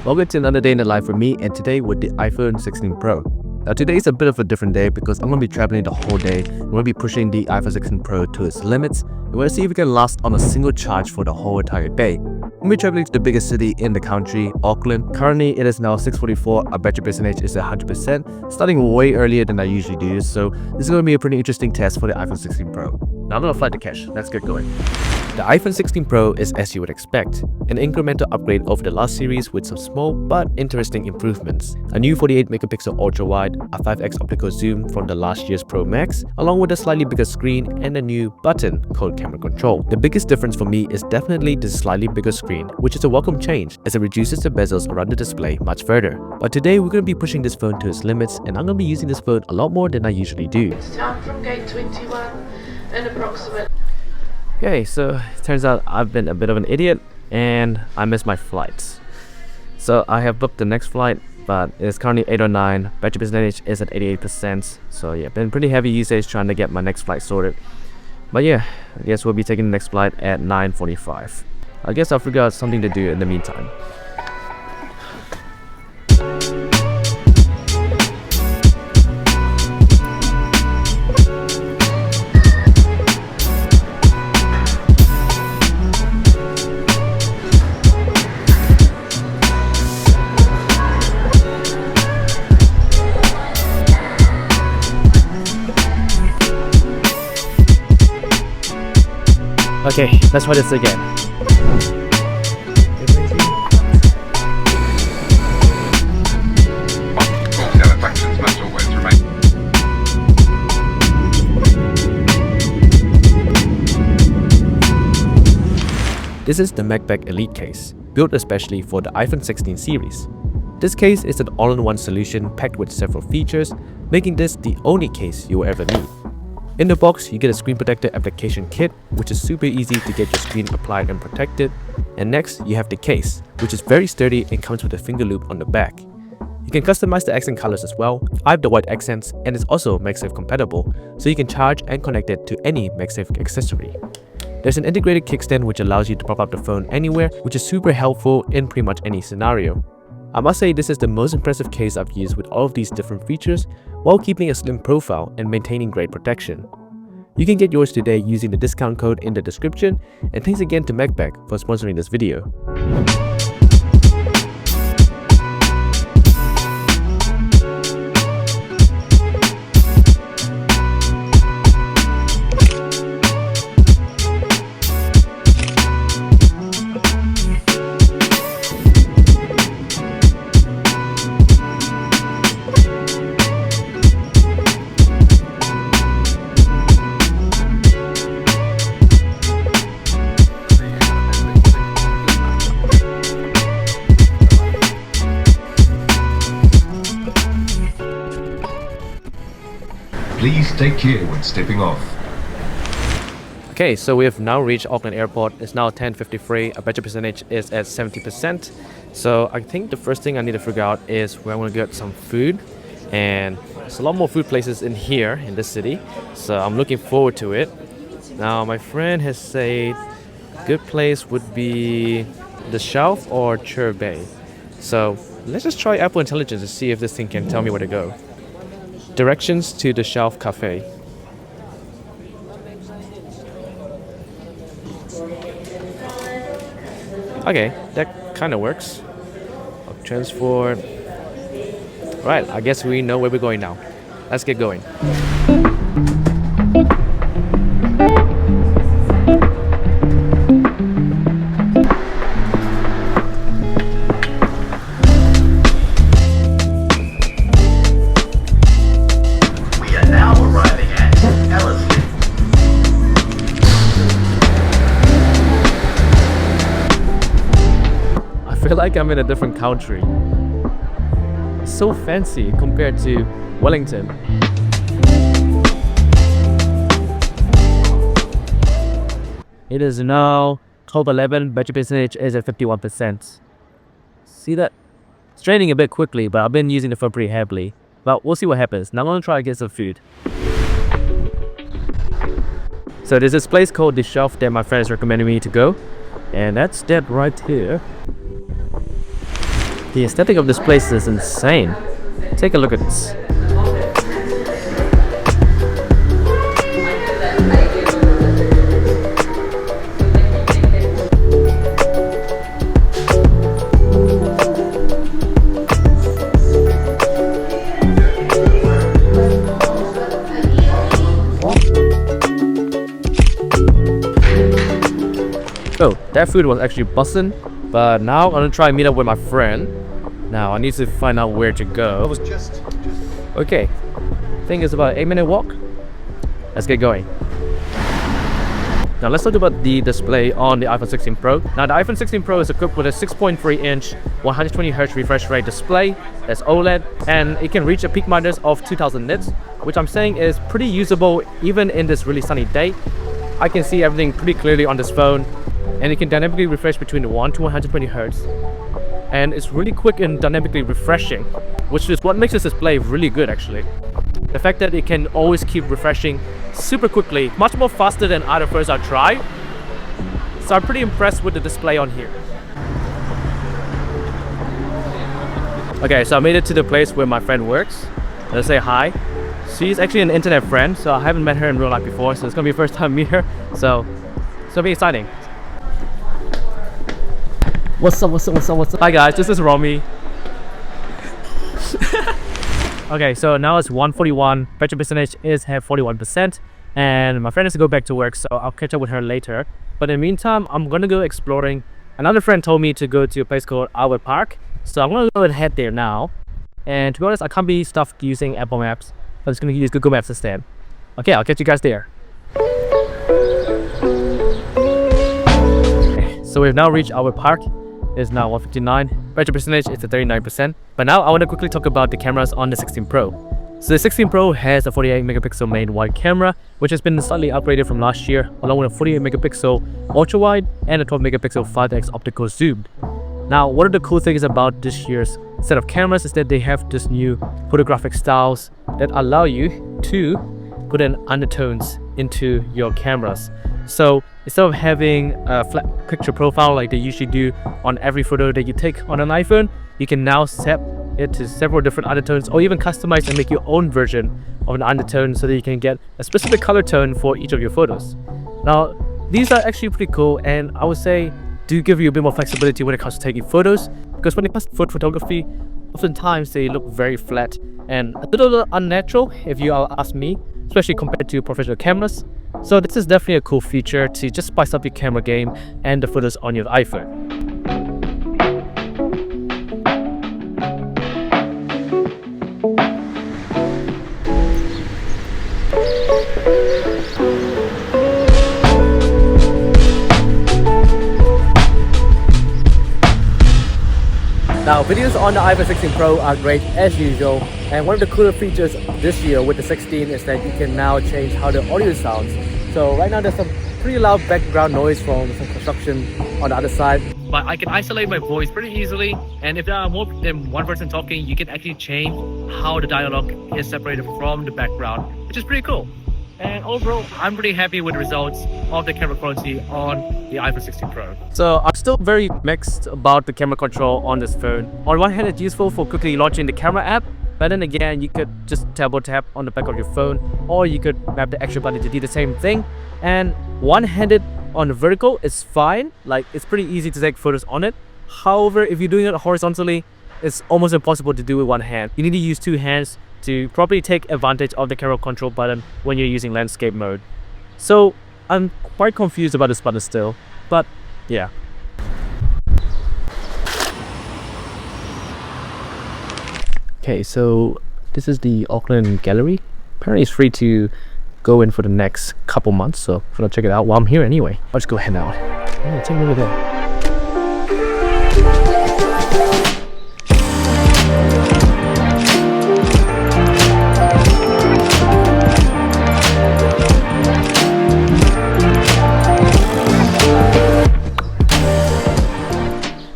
Welcome to another day in the life for me, and today with the iPhone 16 Pro. Now today is a bit of a different day because I'm going to be traveling the whole day. I'm going to be pushing the iPhone 16 Pro to its limits. And we're going to see if we can last on a single charge for the whole entire day. I'm be traveling to the biggest city in the country, Auckland. Currently it is now 6:44, our battery percentage is 100%, starting way earlier than I usually do, so this is going to be a pretty interesting test for the iPhone 16 Pro. Now I'm going to fly to cache, let's get going. The iPhone 16 Pro is as you would expect, an incremental upgrade over the last series with some small but interesting improvements. A new 48 megapixel ultra wide, a 5x optical zoom from the last year's Pro Max, along with a slightly bigger screen and a new button called camera control. The biggest difference for me is definitely the slightly bigger screen, which is a welcome change as it reduces the bezels around the display much further. But today we're going to be pushing this phone to its limits, and I'm going to be using this phone a lot more than I usually do. It's time from gate 21 and approximate. Okay, so it turns out I've been a bit of an idiot and I missed my flights. So I have booked the next flight, but it's currently 8:09. Battery percentage is at 88%. So yeah, been pretty heavy usage trying to get my next flight sorted. But yeah, I guess we'll be taking the next flight at 9:45. I guess I'll figure out something to do in the meantime. Okay, let's try this again. This is the MagBak Elite case, built especially for the iPhone 16 series. This case is an all-in-one solution packed with several features, making this the only case you will ever need. In the box, you get a screen protector application kit, which is super easy to get your screen applied and protected. And next, you have the case, which is very sturdy and comes with a finger loop on the back. You can customize the accent colors as well. I have the white accents, and it's also MagSafe compatible, so you can charge and connect it to any MagSafe accessory. There's an integrated kickstand which allows you to prop up the phone anywhere, which is super helpful in pretty much any scenario. I must say this is the most impressive case I've used with all of these different features, while keeping a slim profile and maintaining great protection. You can get yours today using the discount code in the description, and thanks again to Mechback for sponsoring this video. Please take care when stepping off. Okay, so we have now reached Auckland Airport. It's now 10:53. Our battery percentage is at 70%. So I think the first thing I need to figure out is where I'm going to get some food. And there's a lot more food places in here in this city. So I'm looking forward to it. Now my friend has said a good place would be the Shelf or Cher Bay. So let's just try Apple Intelligence to see if this thing can tell me where to go. Directions to the Shelf Cafe. Okay, that kind of works. Transport. Right, I guess we know where we're going now. Let's get going. I feel like I'm in a different country. So fancy compared to Wellington. It is now 12:11. Battery percentage is at 51%. See that? It's draining a bit quickly, but I've been using the phone pretty heavily. But we'll see what happens. Now I'm gonna try to get some food. So there's this place called The Shelf that my friends recommended me to go, and that's that right here. The aesthetic of this place is insane. Take a look at this. Oh, that food was actually bussin', but now I'm gonna try and meet up with my friend. Now I need to find out where to go. Okay, I think it's about an 8-minute walk. Let's get going. Now let's talk about the display on the iPhone 16 Pro. Now the iPhone 16 Pro is equipped with a 6.3-inch 120Hz refresh rate display that's OLED, and it can reach a peak brightness of 2000 nits, which I'm saying is pretty usable even in this really sunny day. I can see everything pretty clearly on this phone, and it can dynamically refresh between the 1 to 120 Hz. And it's really quick and dynamically refreshing, which is what makes this display really good actually. The fact that it can always keep refreshing super quickly, much more faster than other phones I've tried. So I'm pretty impressed with the display on here. Okay, so I made it to the place where my friend works. Let's say hi. She's actually an internet friend, so I haven't met her in real life before, so it's gonna be the first time I meet her. So it's gonna be exciting. What's up? Hi guys, this is Romy. Okay, so now it's 1:41. Battery percentage is at 41%, and my friend has to go back to work, so I'll catch up with her later. But in the meantime, I'm gonna go exploring. Another friend told me to go to a place called Albert Park, so I'm gonna go and head there now. And to be honest, I can't be stuffed using Apple Maps. I'm just gonna use Google Maps instead. Okay, I'll catch you guys there. Okay, so we've now reached Albert Park. It's now 1:59. Battery percentage is at 39%. But now I want to quickly talk about the cameras on the 16 Pro. So the 16 Pro has a 48 megapixel main wide camera, which has been slightly upgraded from last year, along with a 48 megapixel ultra wide and a 12 megapixel 5x optical zoom. Now, one of the cool things about this year's set of cameras is that they have this new photographic styles that allow you to put in undertones into your cameras. So instead of having a flat picture profile like they usually do on every photo that you take on an iPhone, you can now set it to several different undertones, or even customize and make your own version of an undertone so that you can get a specific color tone for each of your photos. Now, these are actually pretty cool, and I would say do give you a bit more flexibility when it comes to taking photos, because when it comes to photo photography, oftentimes they look very flat and a little unnatural if you ask me, especially compared to professional cameras. So this is definitely a cool feature to just spice up your camera game and the photos on your iPhone. Now, videos on the iPhone 16 Pro are great as usual, and one of the cooler features this year with the 16 is that you can now change how the audio sounds. So right now there's some pretty loud background noise from some construction on the other side, but I can isolate my voice pretty easily, and if there are more than one person talking, you can actually change how the dialogue is separated from the background, which is pretty cool. And overall, I'm pretty happy with the results of the camera quality on the iPhone 16 Pro. So I'm still very mixed about the camera control on this phone. On one hand, it's useful for quickly launching the camera app, but then again, you could just double tap on the back of your phone, or you could map the extra button to do the same thing. And one-handed on the vertical is fine, like it's pretty easy to take photos on it. However, if you're doing it horizontally, it's almost impossible to do with one hand. You need to use two hands to properly take advantage of the camera control button when you're using landscape mode. So I'm quite confused about this button still, but yeah. Okay, so this is the Auckland gallery. Apparently it's free to go in for the next couple months, so I'm gonna check it out while I'm here anyway. I'll just go head out. Yeah, take a look at that.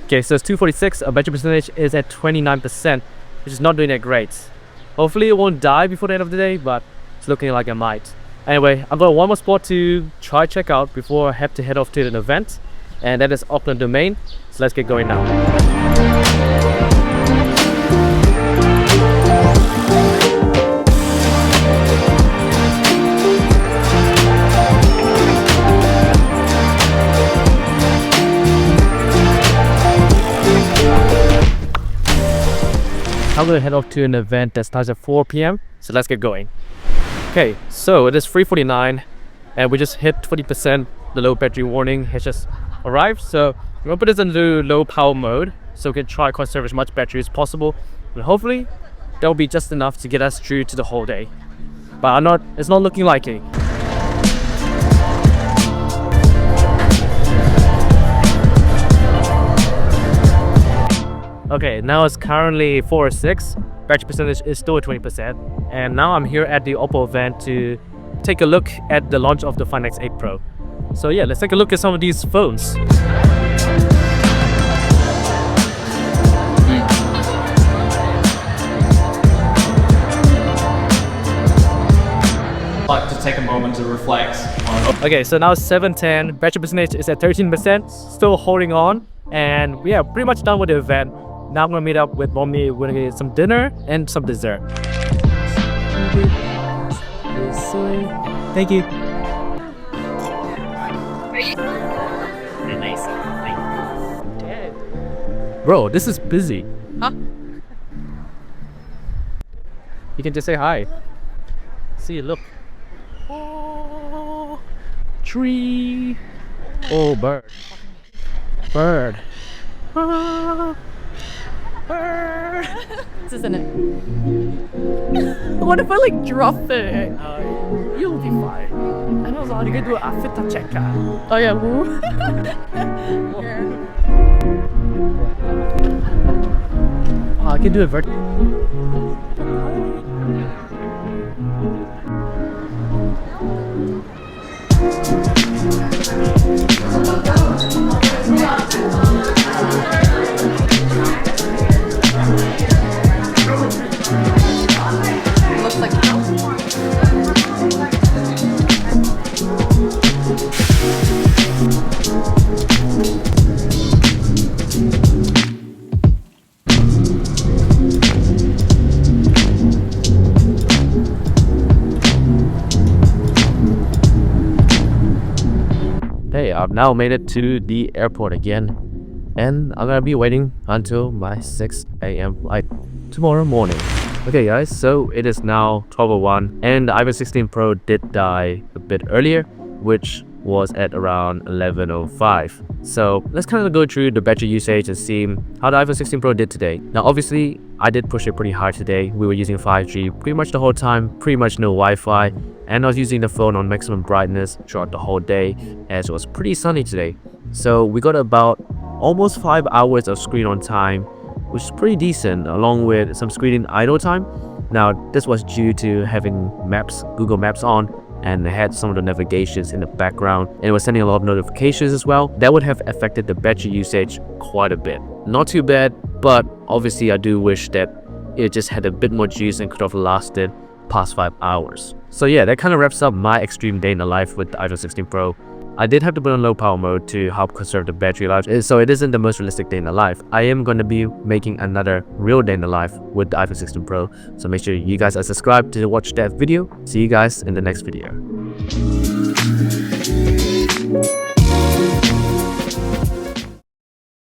Okay, so it's 2:46, our battery percentage is at 29%, which is not doing that great. Hopefully it won't die before the end of the day, but it's looking like it might. Anyway, I've got one more spot to check out before I have to head off to an event, and that is Auckland Domain, so let's get going now. I'm gonna head off to an event that starts at 4 p.m. So let's get going. Okay, so it is 3:49 and we just hit 20%. The low battery warning has just arrived. So we're gonna put this into low power mode so we can try to conserve as much battery as possible. And hopefully that will be just enough to get us through to the whole day. But it's not looking likely. Okay, now it's currently 4:06. Battery percentage is still at 20%. And now I'm here at the Oppo event to take a look at the launch of the Find X8 Pro. So yeah, let's take a look at some of these phones. Like to take a moment to reflect on. Okay, so now it's 7:10. Battery percentage is at 13%. Still holding on. And yeah, pretty much done with the event. Now I'm gonna meet up with mommy. We're gonna get some dinner and some dessert. Thank you. Nice. Bro, this is busy. Huh? You can just say hi. See, look. Oh, tree. Oh, bird. Bird. Ah, bird. Isn't it? What if I like drop it? You'll be fine. I know, so you can do a fit check. Oh yeah, woo. I can do it vertically. Looks like Hey, I've now made it to the airport again, and I'm gonna be waiting until my 6 a.m. flight tomorrow morning. Okay guys, so it is now 12:01 and the iPhone 16 Pro did die a bit earlier, which was at around 11:05. So let's kind of go through the battery usage and see how the iPhone 16 Pro did today. Now obviously, I did push it pretty hard today. We were using 5G pretty much the whole time, pretty much no Wi-Fi, and I was using the phone on maximum brightness throughout the whole day as it was pretty sunny today. So we got about almost 5 hours of screen on time, which is pretty decent, along with some screen idle time. Now this was due to having Google Maps on, and it had some of the navigations in the background, and it was sending a lot of notifications as well. That would have affected the battery usage quite a bit. Not too bad, but obviously I do wish that it just had a bit more juice and could have lasted past 5 hours. So yeah, that kind of wraps up my extreme day in the life with the iPhone 16 Pro. I did have to put on low power mode to help conserve the battery life, so it isn't the most realistic day in the life. I am going to be making another real day in the life with the iPhone 16 Pro, so make sure you guys are subscribed to watch that video. See you guys in the next video.